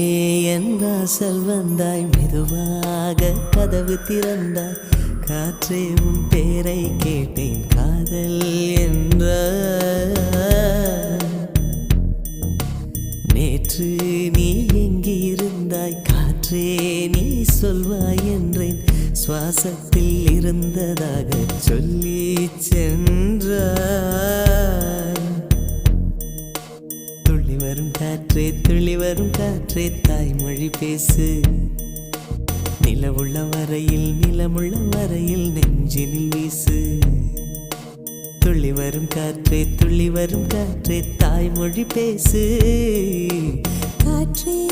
என் வாசல் வந்தாய், மெதுவாக கதவு திறந்தாய். காற்றே உன் பேரை கேட்டேன், காதல் என்ற. நேற்று நீ எங்கிருந்தாய், காற்றே நீ சொல்வாய் என்றேன். சுவாசத்தில் இருந்ததாக சொல்லி சென்றாய். துள்ளி வரும் காற்றே, துள்ளி வரும் காற்றே, தாய்மொழி பேசு. நிலவுள்ள வரையில், நிலமுள்ள வரையில் நெஞ்சினில் வீசு. துள்ளி வரும் காற்றே, துள்ளி வரும் காற்றே, தாய்மொழி பேசு. காற்றே